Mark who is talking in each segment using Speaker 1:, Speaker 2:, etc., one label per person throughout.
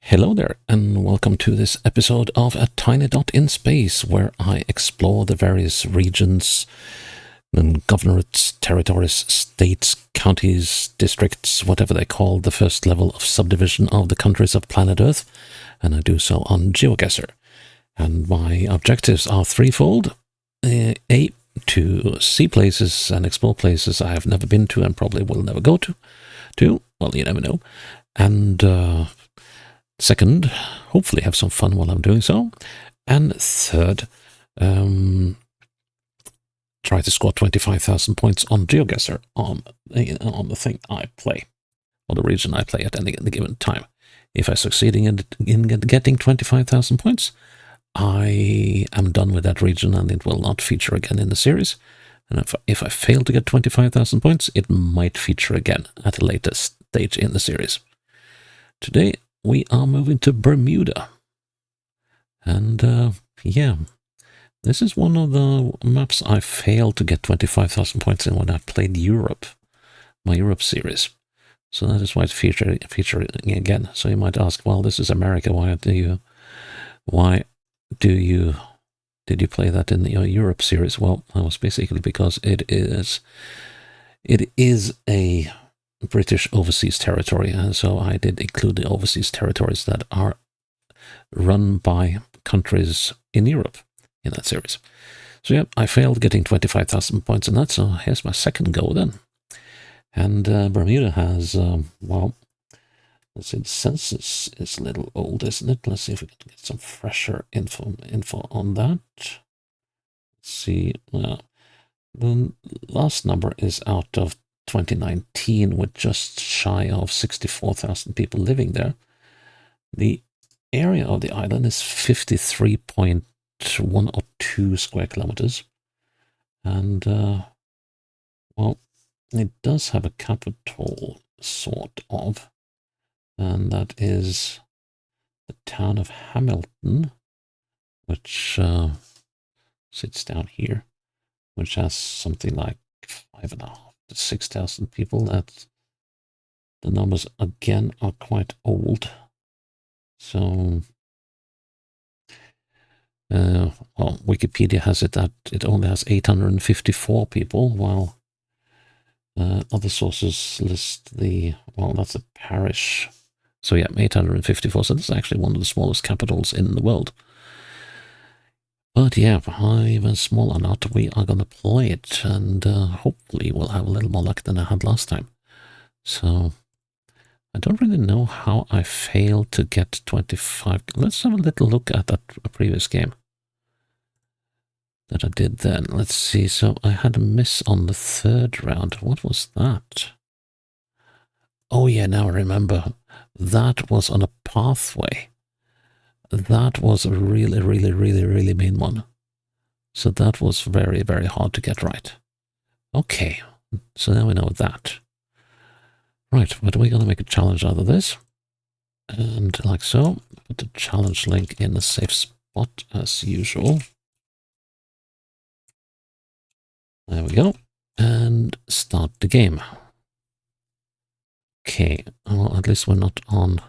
Speaker 1: Hello there, and welcome to this episode of A Tiny Dot in Space, where I explore the various regions and governorates, territories, states, counties, districts, whatever they call the first level of subdivision of the countries of planet Earth, and I do so on GeoGuessr. And my objectives are threefold. A, to see places and explore places I have never been to and probably will never go to. Two, well, you never know. And second, hopefully have some fun while I'm doing so. And third, try to score 25,000 points on GeoGuessr on the thing I play, or the region I play at any given time. If I succeed in getting 25,000 points, I am done with that region and it will not feature again in the series. And if I fail to get 25,000 points, it might feature again at a later stage in the series. Today, we are moving to Bermuda. And yeah, this is one of the maps I failed to get 25,000 points in when I played Europe, my Europe series. So that is why it's featuring again. So you might ask, well, this is America. Did you play that in your Europe series? Well, that was basically because it is a British overseas territory, and so I did include the overseas territories that are run by countries in Europe in that series. So yeah, I failed getting 25,000 points in that, so here's my second go then. And Bermuda has, well, let's see, the census is a little old, isn't it? Let's see if we can get some fresher info on that. Let's see, the last number is out of 2019 with just shy of 64,000 people living there. The area of the island is 53.102 square kilometers. And, well, it does have a capital, sort of. And that is the town of Hamilton, which sits down here, which has something like 5,500 to 6,000 people. That the numbers again are quite old. So, well, Wikipedia has it that it only has 854 people, while other sources list that's a parish. So yeah, 854. So this is actually one of the smallest capitals in the world. But yeah, even small or not, we are going to play it, and hopefully we'll have a little more luck than I had last time. So I don't really know how I failed to get 25. Let's have a little look at that previous game that I did then. Let's see. So I had a miss on the third round. What was that? Oh yeah, now I remember. That was on a pathway. That was a really, really, really, really mean one. So that was very, very hard to get right. Okay, so now we know that. Right, but we're going to make a challenge out of this. And like so, put the challenge link in a safe spot as usual. There we go. And start the game. Okay, well, at least we're not on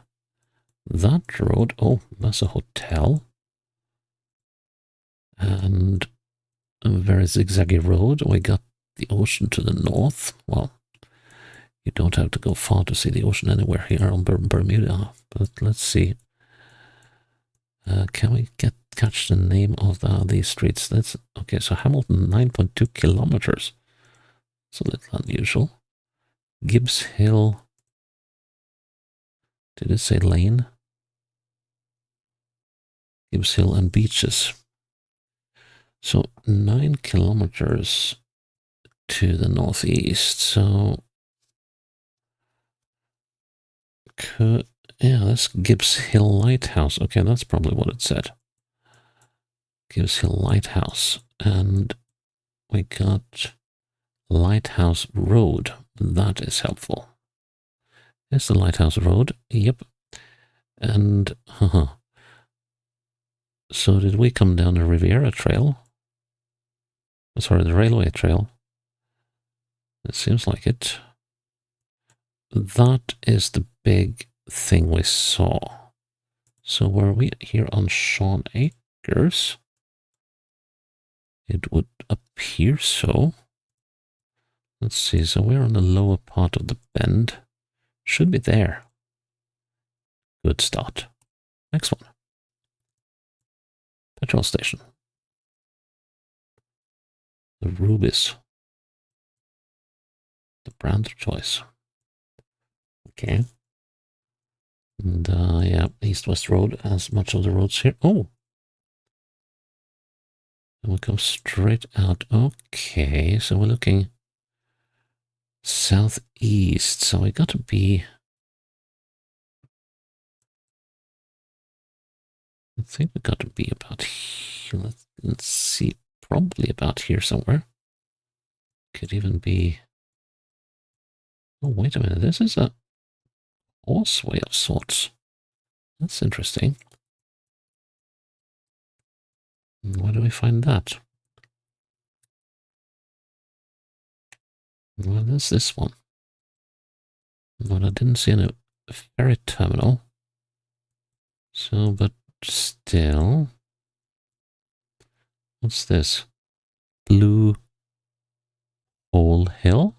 Speaker 1: that road. Oh, that's a hotel. And a very zigzaggy road. We got the ocean to the north. Well, you don't have to go far to see the ocean anywhere here on Bermuda. But let's see. Can we catch the name of these streets? Okay, so Hamilton, 9.2 kilometers. It's a little unusual. Gibbs Hill. Did it say lane? Gibbs Hill and beaches. So 9 kilometers to the northeast. So yeah, that's Gibbs Hill Lighthouse. Okay, that's probably what it said. Gibbs Hill Lighthouse. And we got Lighthouse Road. That is helpful. There's the Lighthouse Road. Yep. And, so did we come down the Riviera Trail? Sorry, the railway trail. It seems like it. That is the big thing we saw. So were we here on Sean Acres? It would appear so. Let's see, so we're on the lower part of the bend. Should be there. Good start. Next one. Petrol station. The Rubies. The brand of choice. Okay. And yeah, East-West Road has much of the roads here. Oh! And we come straight out. Okay, so we're looking southeast. So we got to be... I think we got to be about here. Let's see. Probably about here somewhere. Could even be... Oh, wait a minute. This is a horseway of sorts. That's interesting. Where do we find that? Well, there's this one. But I didn't see any ferry terminal. So, but still... What's this? Blue Hole Hill?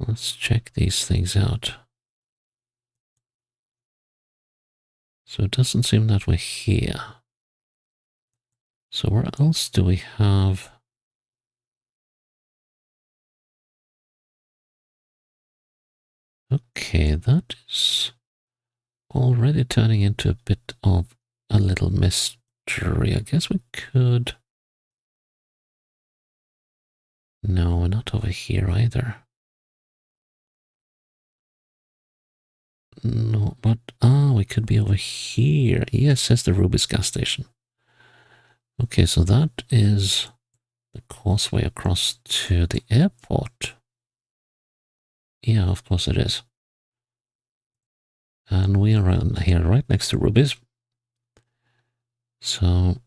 Speaker 1: Let's check these things out. So it doesn't seem that we're here. So where else do we have... Okay, that is already turning into a bit of a little mystery. I guess we could... No, we're not over here either. No, but... Ah, we could be over here. Yes, that's the Ruby's gas station. Okay, so that is the causeway across to the airport. Yeah, of course it is. And we are here right next to Ruby's. So,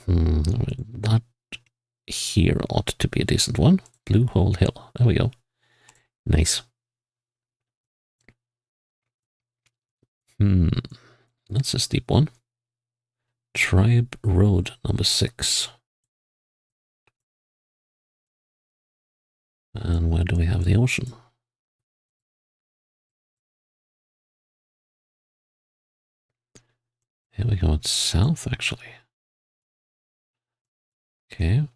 Speaker 1: that here ought to be a decent one. Blue Hole Hill. There we go. Nice. That's a steep one. Tribe Road number 6. And where do we have the ocean? Here we go, it's south actually. Okay.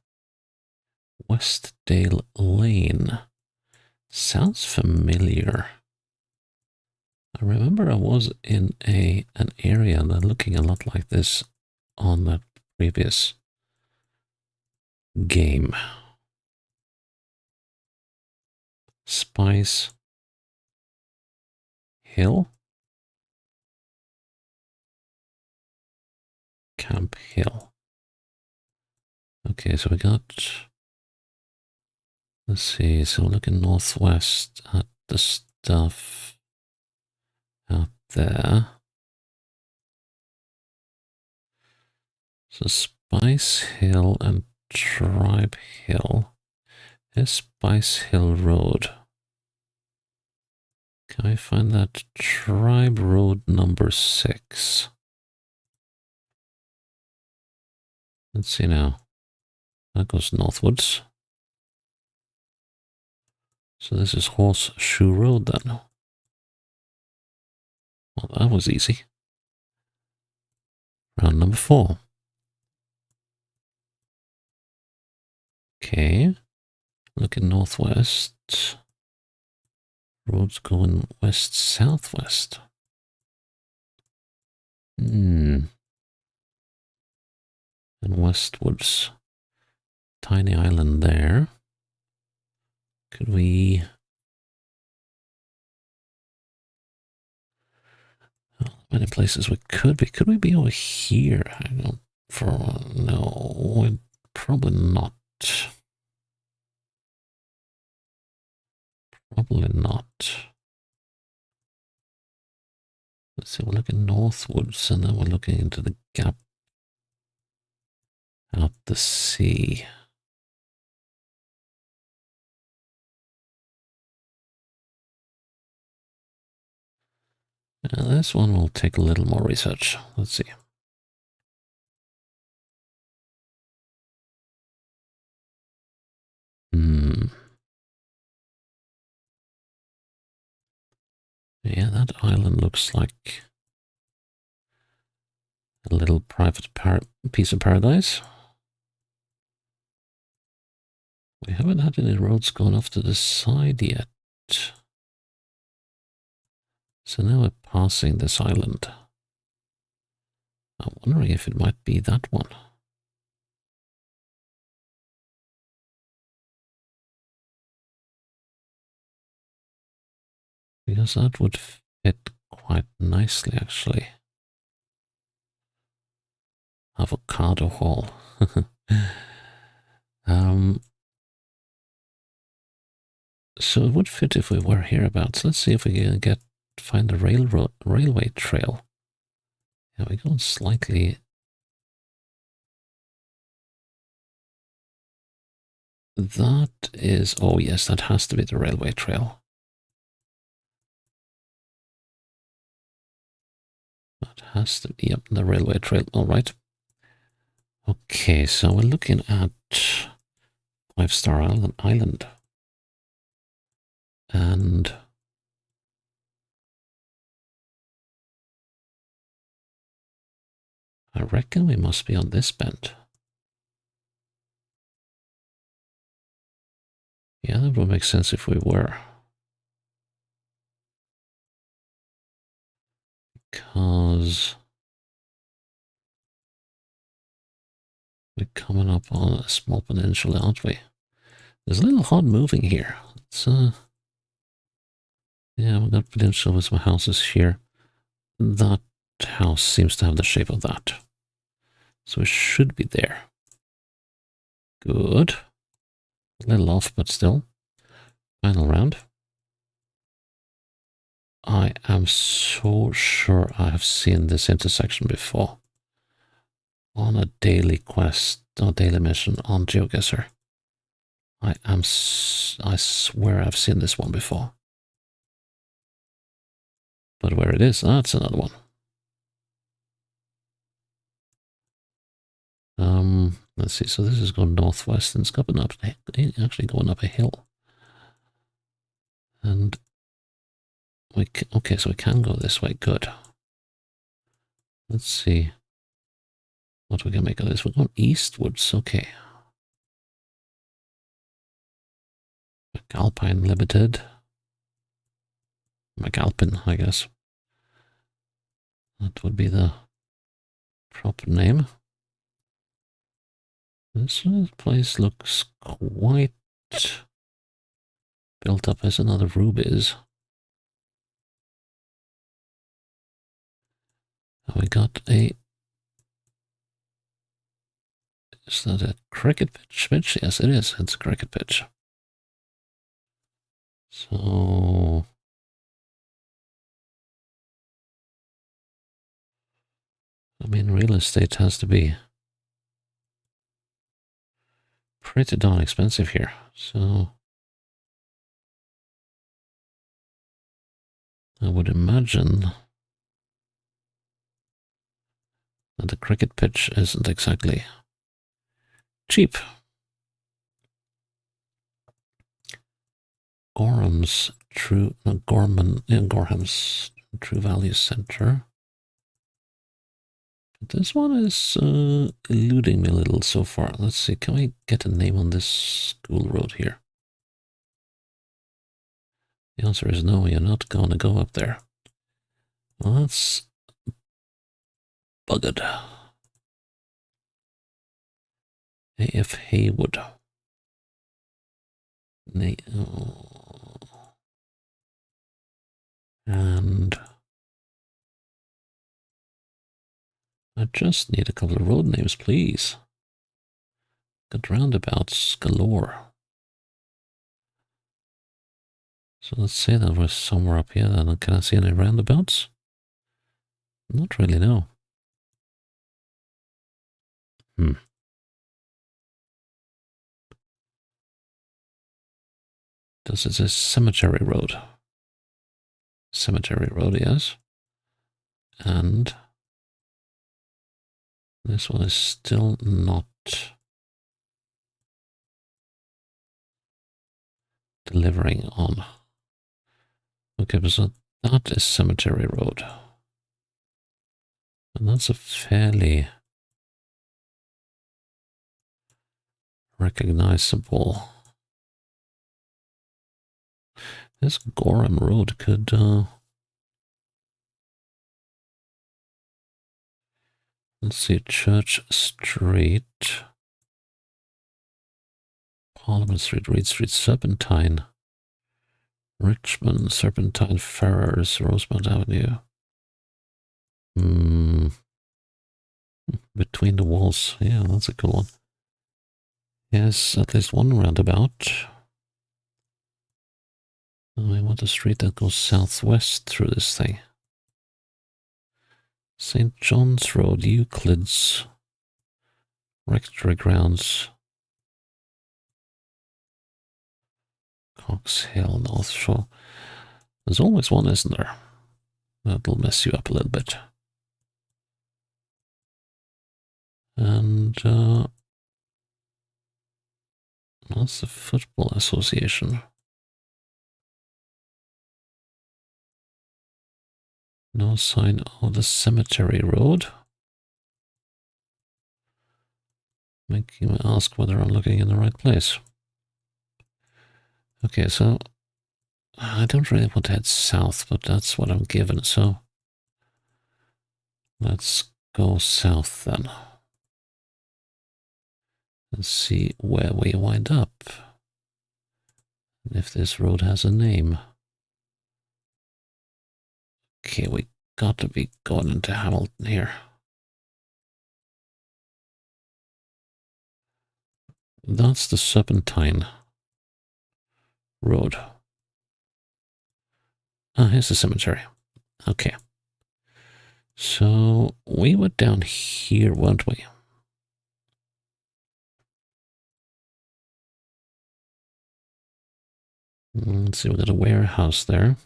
Speaker 1: Westdale Lane. Sounds familiar. I remember I was in an area that looking a lot like this on the previous game. Spice Hill? Camp Hill. Okay, so we got... Let's see, so looking northwest at the stuff out there. So Spice Hill and Tribe Hill. Here's Spice Hill Road. Can I find that? Tribe Road number 6. Let's see now. That goes northwards. So this is Horseshoe Road then. Well, that was easy. Round number 4. Okay. Looking northwest. Road's going west-southwest. And westwards. Tiny island there. Could we... Oh, many places we could be. Could we be over here? I don't... No, probably not. Probably not. Let's see, we're looking northwards and then we're looking into the gap out the sea. This one will take a little more research. Let's see. Yeah, that island looks like a little private piece of paradise. We haven't had any roads going off to the side yet. So now we're passing this island. I'm wondering if it might be that one. Because that would fit quite nicely, actually. Avocado Hall. So it would fit if we were hereabouts. Let's see if we can find the railway trail. Yeah, we're going slightly. That is, oh yes, that has to be the railway trail. That has to be, yep, the railway trail, all right. Okay, so we're looking at 5-star island. And I reckon we must be on this bend. Yeah, that would make sense if we were. Because we're coming up on a small peninsula, aren't we? There's a little hard moving here. It's, yeah, we've got peninsula with some houses here. That house seems to have the shape of that. So it should be there. Good. A little off, but still. Final round. I am so sure I have seen this intersection before. On a daily quest, or daily mission on GeoGuessr. I swear I've seen this one before. But where it is, that's another one. Let's see, so this is going northwest and it's going up, actually going up a hill. And okay, so we can go this way, good. Let's see what we can make of this. We're going eastwards, okay. McAlpine Limited. McAlpin, I guess. That would be the proper name. This place looks quite built up as another rubies. And we got a... Is that a cricket pitch? Yes, it is. It's a cricket pitch. So... I mean, real estate has to be pretty darn expensive here. So... I would imagine that the cricket pitch isn't exactly cheap. Gorham's True Value Center. But this one is eluding me a little so far. Let's see, can we get a name on this school road here? The answer is no, you're not going to go up there. Well, that's buggered. A.F. Haywood. And I just need a couple of road names, please. Got roundabouts galore. So let's say that we're somewhere up here. Then can I see any roundabouts? Not really, no. This is a cemetery road. Cemetery road, yes. And this one is still not delivering on. Okay, so that is Cemetery Road. And that's a fairly recognizable. This Gorham Road could, let's see, Church Street, Parliament Street, Reed Street, Serpentine, Richmond, Serpentine, Ferrers, Rosemount Avenue. Between the Walls. Yeah, that's a cool one. Yes, at least one roundabout. I want a street that goes southwest through this thing. St. John's Road, Euclid's, Rectory Grounds, Cox Hill, North Shore. There's always one, isn't there? That'll mess you up a little bit. And that's the Football Association. No sign of the Cemetery Road. Making me ask whether I'm looking in the right place. Okay, so I don't really want to head south, but that's what I'm given, so let's go south then. And see where we wind up. And if this road has a name. Okay, we got to be going into Hamilton here. That's the Serpentine Road. Ah, here's the cemetery. Okay. So we were down here, weren't we? Let's see, we got a warehouse there.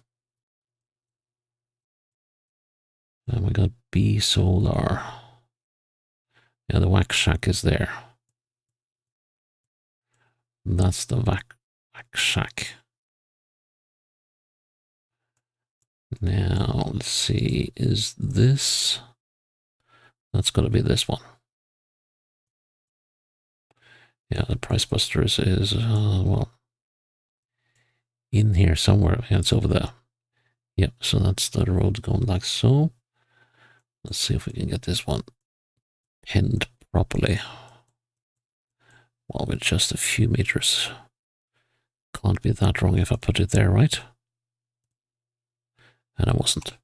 Speaker 1: And we got B Solar. Yeah, the wax shack is there. That's the wax shack. Now, let's see, is this... That's got to be this one. Yeah, the Price Busters is, well, in here somewhere. Yeah, it's over there. Yep, so that's the road going like so. Let's see if we can get this one pinned properly. Well, with just a few meters. Can't be that wrong if I put it there, right? And I wasn't.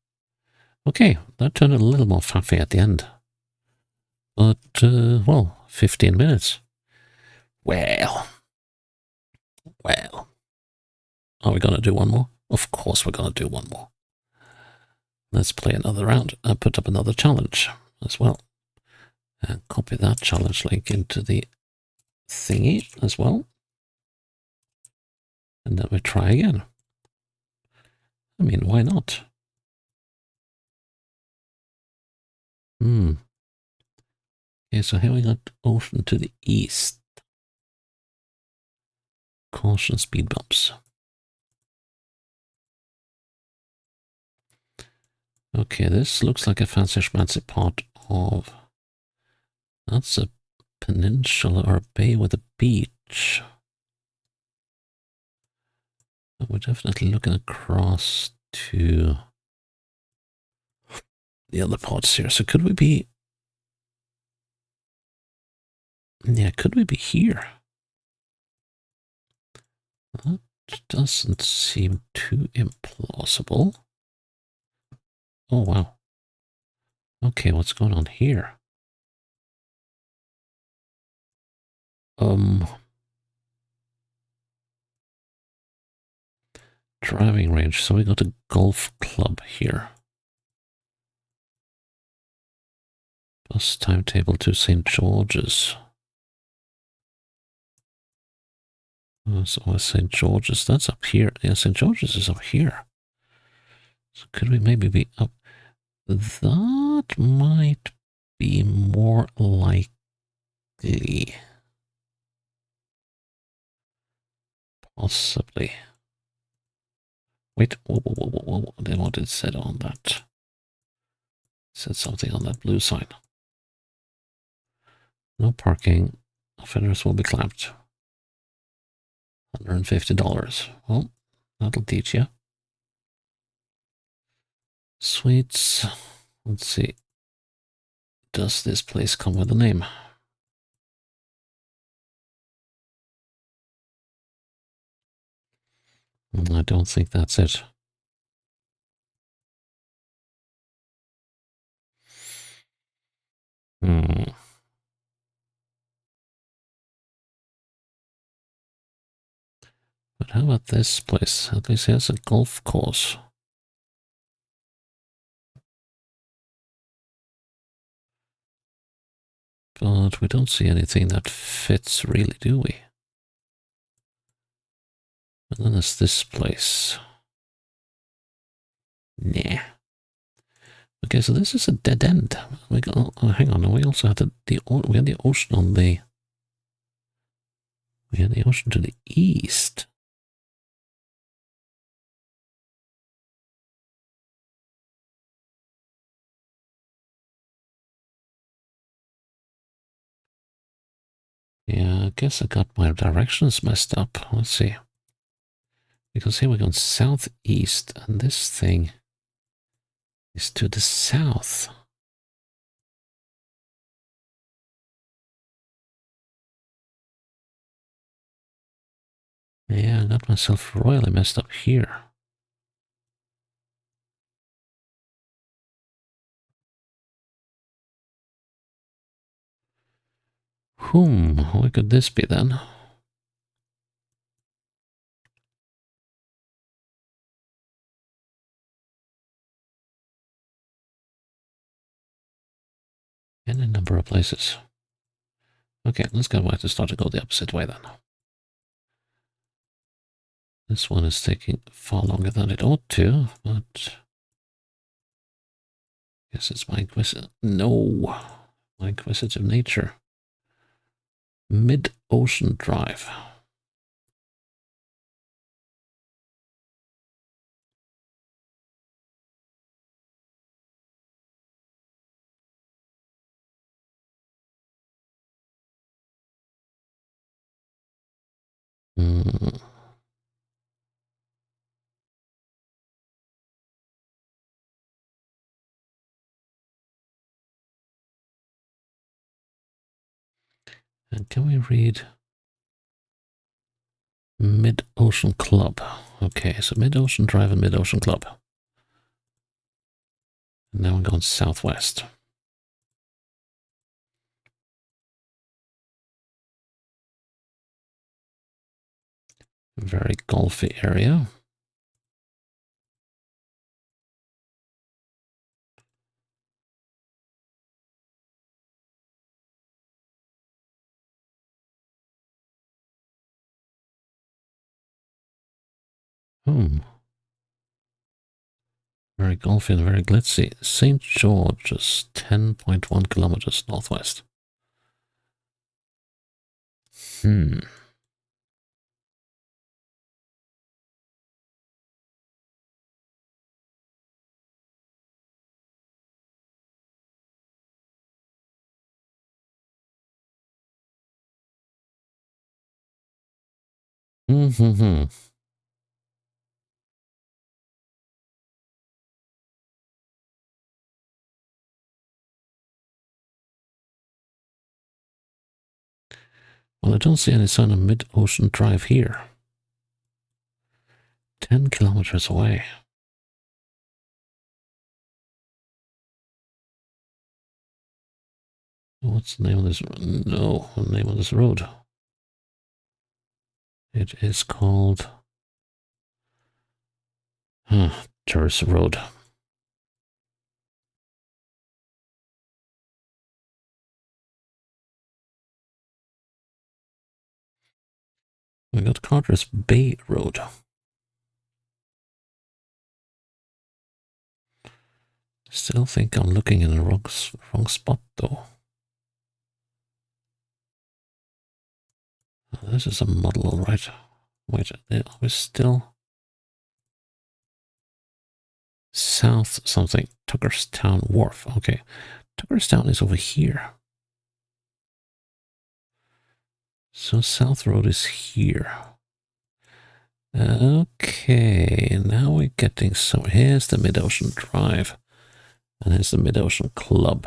Speaker 1: Okay, that turned a little more faffy at the end. But, well, 15 minutes. Well. Are we going to do one more? Of course we're going to do one more. Let's play another round. I put up another challenge as well. And copy that challenge link into the thingy as well. And then we try again. I mean, why not? Okay, so here we got ocean to the east. Caution speed bumps. Okay, this looks like a fancy schmancy part of... That's a peninsula or a bay with a beach. We're definitely looking across to the other parts here. So could we be... Yeah, could we be here? That doesn't seem too implausible. Oh, wow. Okay, what's going on here? Driving range. So we got a golf club here. Bus timetable to St. George's. So St. George's, that's up here. Yeah, St. George's is up here. So could we maybe be up? That might be more likely. Possibly. Wait, whoa. Then what it said on that? It said something on that blue sign. No parking. Offenders will be clamped. $150. Well, that'll teach you. Sweets. Let's see. Does this place come with a name? I don't think that's it. Hmm. But how about this place? At least it has a golf course. But we don't see anything that fits really, do we? And then there's this place. Nah. Okay, so this is a dead end. We go. Oh, hang on. We also had we had the ocean on the. We had the ocean to the east. Yeah, I guess I got my directions messed up. Let's see. Because here we're going southeast, and this thing is to the south. Yeah, I got myself royally messed up here. What could this be then? In a number of places. Okay, let's go back to start to go the opposite way then. This one is taking far longer than it ought to, but I guess it's my inquisitive. No, my inquisitive nature. Mid-Ocean Drive. Mm. And can we read Mid-Ocean Club? Okay, so Mid-Ocean Drive and Mid-Ocean Club. And now I'm going southwest. Very golfy area. Very golfy and very glitzy. St. George is 10.1 kilometers northwest. Hmm. Mm-hmm. Well, I don't see any sign of Mid-Ocean Drive here. 10 kilometers away. What's the name of this? No, the name of this road. It is called Terrace Road. We got Carter's Bay Road. Still think I'm looking in the wrong spot, though. This is a model, all right. Wait, are we still south something? Tuckerstown Wharf. Okay, Tuckerstown is over here. So South Road is here. Okay, now we're getting some. Here's the Mid-Ocean Drive, and here's the Mid-Ocean Club.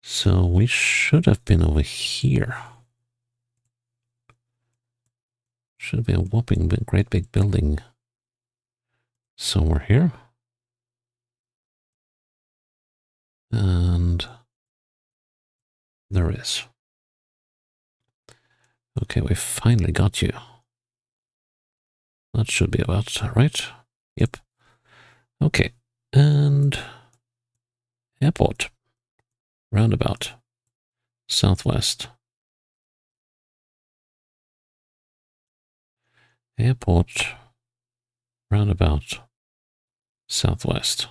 Speaker 1: So we should have been over here. Should be a whopping great big building somewhere here. And there is. Okay, we finally got you. That should be about right. Yep. Okay. And airport. Roundabout. Southwest. Airport. Roundabout. Southwest.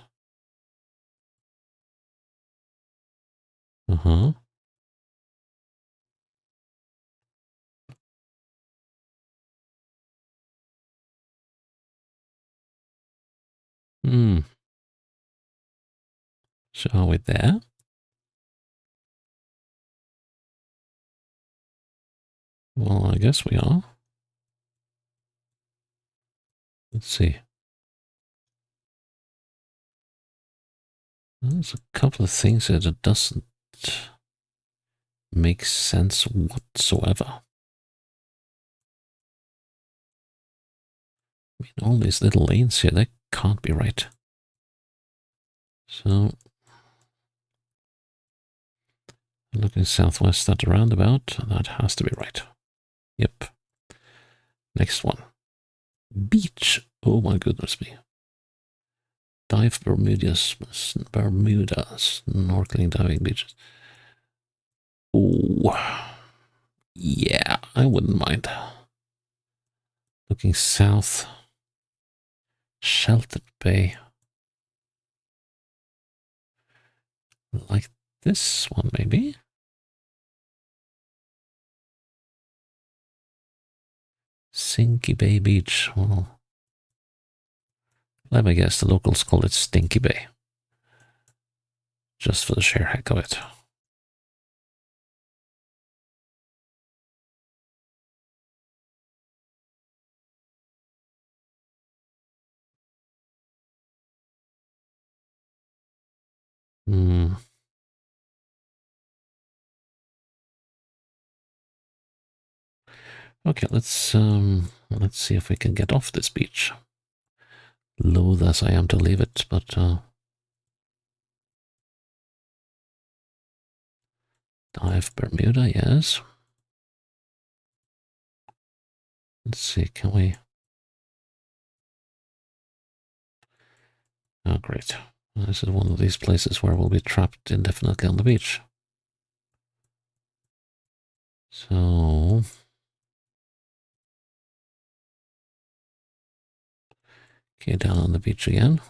Speaker 1: Uh-huh. Hmm. So are we there? Well, I guess we are. Let's see. There's a couple of things here that doesn't make sense whatsoever. I mean, all these little lanes here, that can't be right. So, looking southwest at the roundabout, that has to be right. Yep. Next one. Beach. Oh my goodness me. Dive Bermuda snorkeling diving beaches. Oh, yeah, I wouldn't mind. Looking south. Sheltered Bay. Like this one, maybe? Sinky Bay Beach. Well, let me guess, the locals call it Stinky Bay. Just for the sheer heck of it. Hmm. Okay, let's see if we can get off this beach. Loath as I am to leave it, but dive Bermuda, yes. Let's see, can we? Oh, great. This is one of these places where we'll be trapped indefinitely on the beach. So, okay, down on the beach again.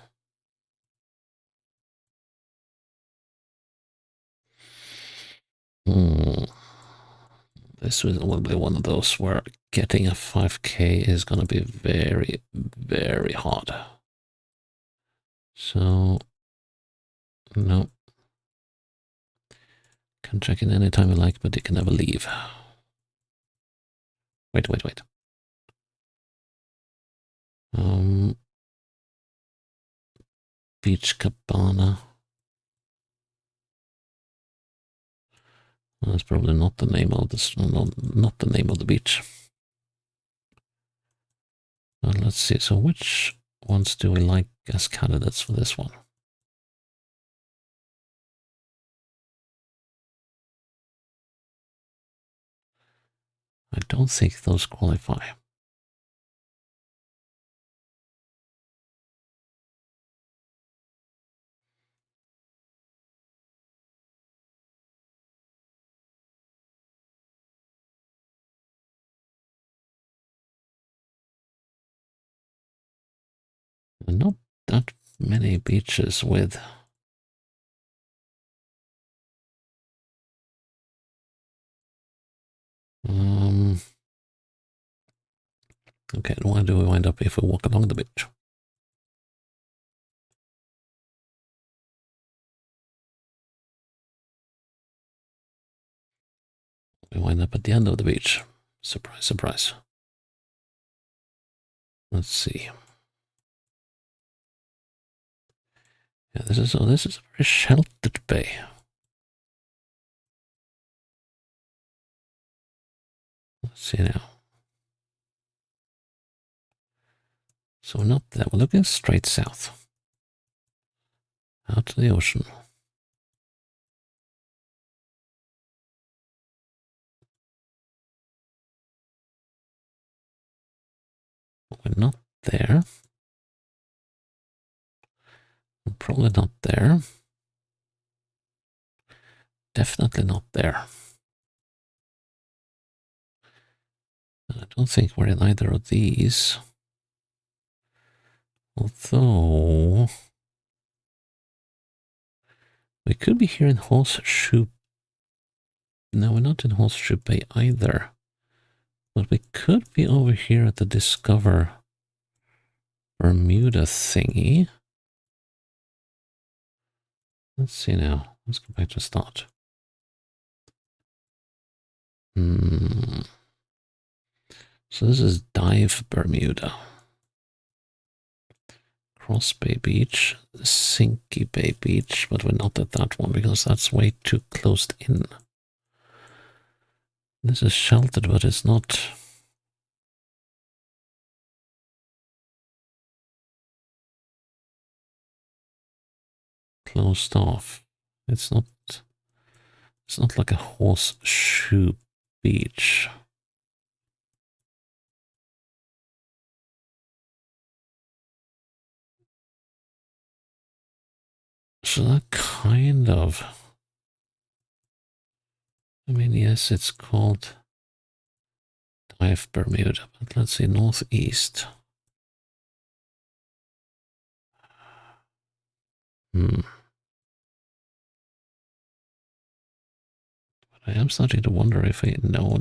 Speaker 1: Hmm. This will be one of those where getting a 5k is going to be very, very hard. So, no. Can check in anytime you like, but you can never leave. Wait. Beach Cabana. That's probably not the name of this. Not the name of the beach. Let's see. So, which ones do we like as candidates for this one? I don't think those qualify. Not that many beaches with. Okay, where do we wind up if we walk along the beach? We wind up at the end of the beach. Surprise, surprise. Let's see. Yeah, this is a very sheltered bay. Let's see now. So we're not there. We're looking straight south. Out to the ocean. We're not there. We're probably not there. Definitely not there. I don't think we're in either of these. Although we could be here in Horseshoe. No, we're not in Horseshoe Bay either. But we could be over here at the Discover Bermuda thingy. Let's see now. Let's go back to start. So this is Dive Bermuda. Cross Bay Beach, Sinky Bay Beach, but we're not at that one because that's way too closed in. This is sheltered, but it's not closed off. It's not like a horseshoe beach. So that kind of, I mean, yes, it's called Dive Bermuda, but let's see, northeast. But I am starting to wonder if I, no.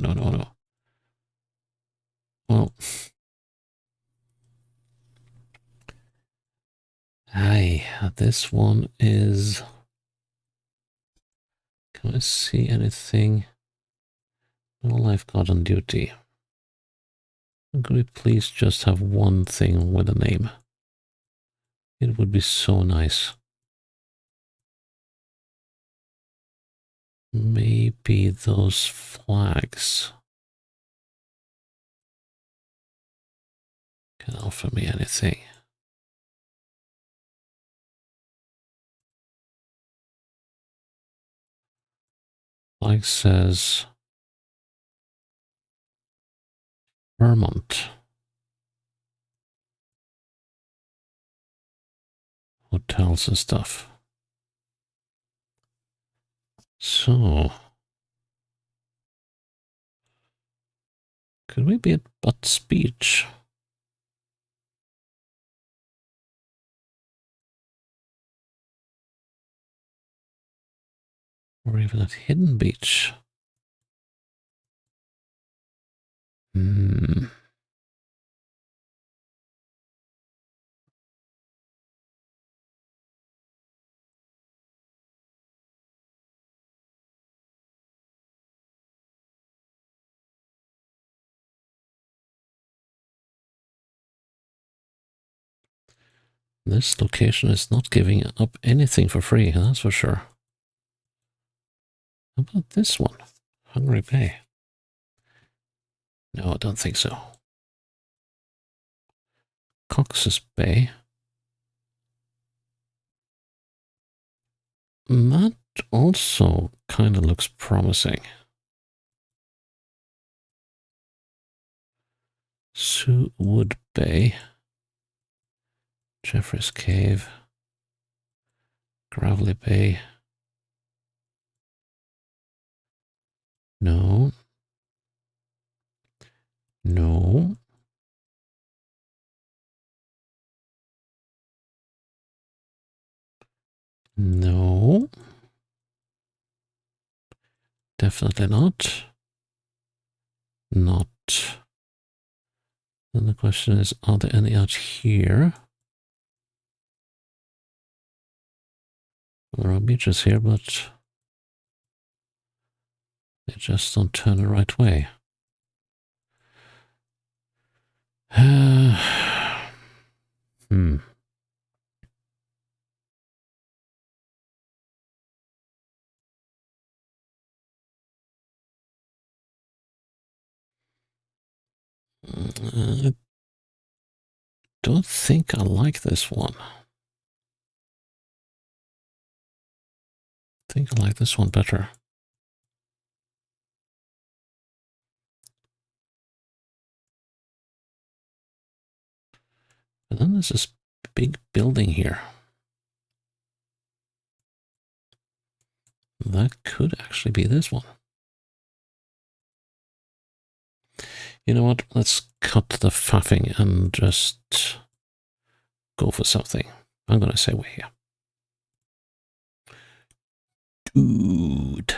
Speaker 1: Well, this one is, can I see anything? No lifeguard on duty. Could we please just have one thing with a name? It would be so nice. Maybe those flags can offer me anything. Flag says Vermont. Hotels and stuff. So, could we be at Butts Beach? Or even at Hidden Beach? This location is not giving up anything for free, that's for sure. How about this one? Hungry Bay. No, I don't think so. Cox's Bay. That also kind of looks promising. Sewwood Bay. Jeffrey's Cave. Gravelly Bay. No. No. No. Definitely not. Not. Then the question is, are there any out here? There are beaches here, but they just don't turn the right way. Hmm. I don't think I like this one. I think I like this one better. And then there's this big building here. That could actually be this one. You know what? Let's cut the faffing and just go for something. I'm going to say we're here. Dude.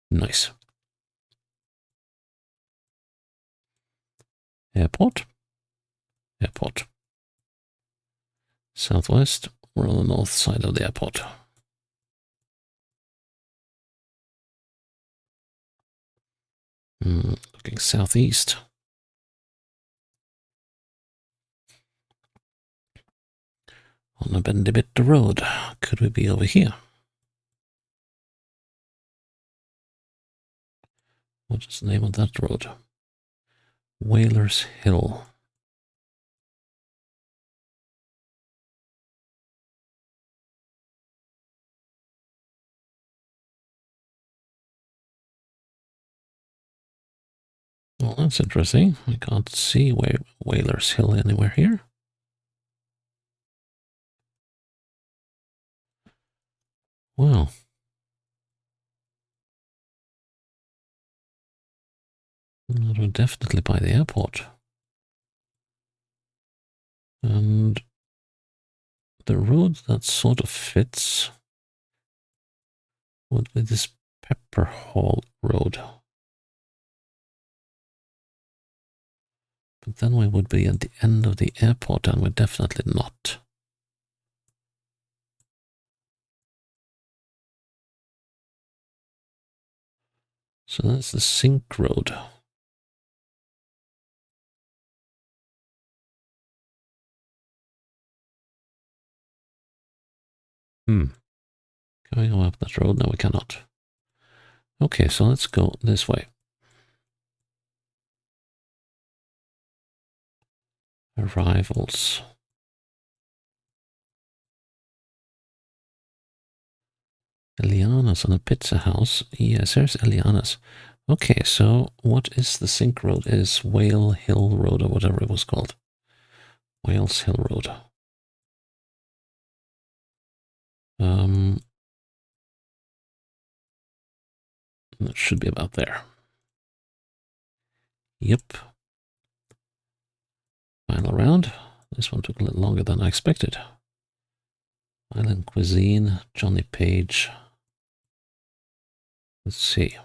Speaker 1: Nice. Airport. Airport. Southwest. We're on the north side of the airport. Looking southeast. On a bendy bit of road. Could we be over here? What is the name of that road? Whalers Hill. Well, that's interesting. I can't see Whalers Hill anywhere here. Well, that would definitely by the airport. And the road that sort of fits would be this Pepper Hall Road. But then we would be at the end of the airport, and we're definitely not. So that's the Sink Road. Can we go up that road? No, we cannot. Okay, so let's go this way. Arrivals. Eliana's on a pizza house. Yes, there's Eliana's. Okay, so what is the Sink Road? Is Whale Hill Road or whatever it was called. Wales Hill Road. That should be about there. Yep. Final round. This one took a little longer than I expected. Island Cuisine, Johnny Page. Let's see.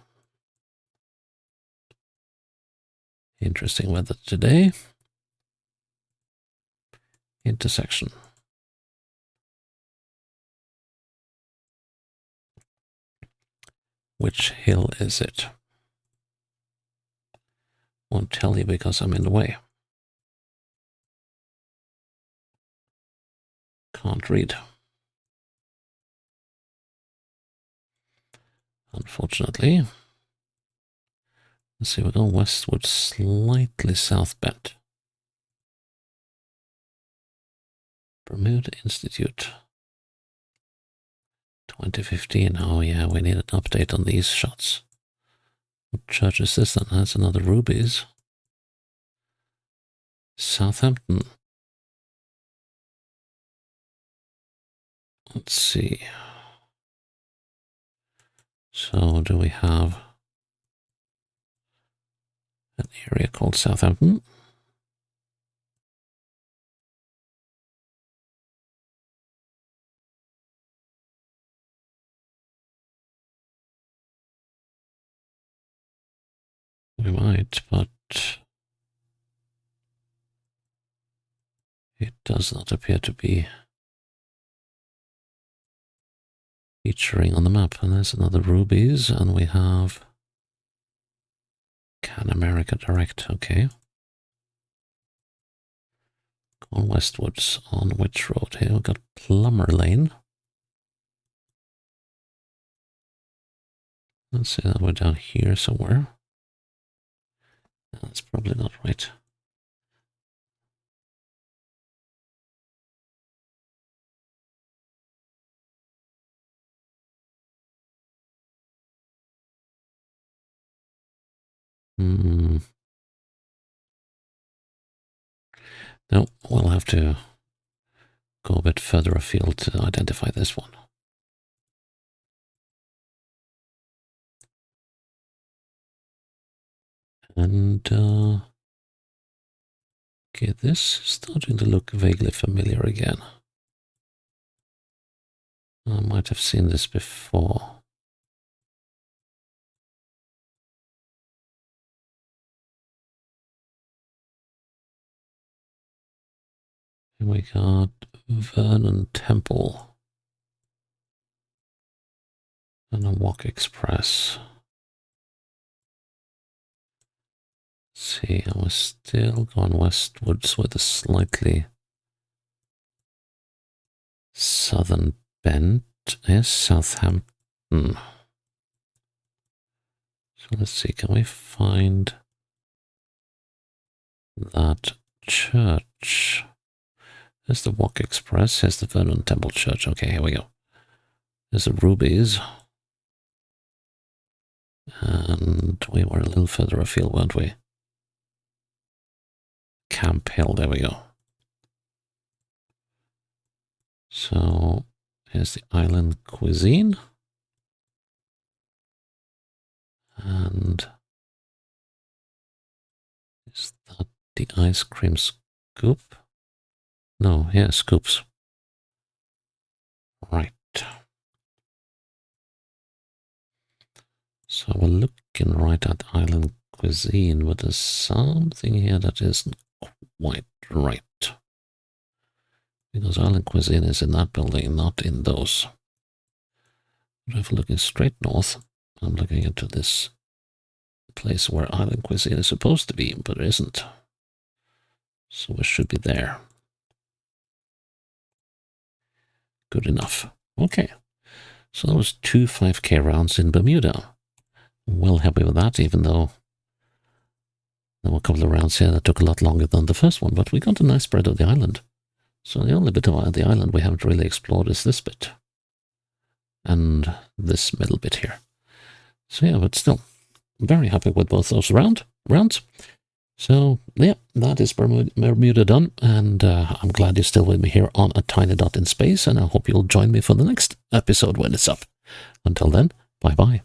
Speaker 1: Interesting weather today. Intersection. Which hill is it? Won't tell you because I'm in the way. Can't read. Unfortunately. Let's see, we're going westward, slightly south bent. Bermuda Institute. 2015. Oh yeah, we need an update on these shots. What church is this then? That's another Ruby's. Southampton. Let's see. So do we have an area called Southampton? We might, but it does not appear to be featuring on the map. And there's another rubies, and we have Can America Direct. Okay. On westwards, on which road here? We've got Plumber Lane. Let's say that we're down here somewhere. That's probably not right. No, we'll have to go a bit further afield to identify this one. And, okay, this is starting to look vaguely familiar again. I might have seen this before. And we got Vernon Temple and a Walk Express. Let's see, I was still going westwards with a slightly southern bent. Yes, Southampton. So let's see, can we find that church? There's the Walk Express, here's the Vernon Temple Church. Okay, here we go. There's the rubies. And we were a little further afield, weren't we? Camp Hill, there we go. So here's the island cuisine. And is that the ice cream scoop? No, yeah, scoops. Right. So we're looking right at island cuisine, but there's something here that isn't quite right. Because island cuisine is in that building, not in those. But if we're looking straight north, I'm looking into this place where island cuisine is supposed to be, but it isn't. So it should be there. Good enough. Okay. So that was 2 5K rounds in Bermuda. Well happy with that, even though there were a couple of rounds here that took a lot longer than the first one, but we got a nice spread of the island. So the only bit of the island we haven't really explored is this bit. And this middle bit here. So yeah, but still, very happy with both those rounds. So yeah, that is Bermuda done, and I'm glad you're still with me here on A Tiny Dot in Space, and I hope you'll join me for the next episode when it's up. Until then, bye-bye.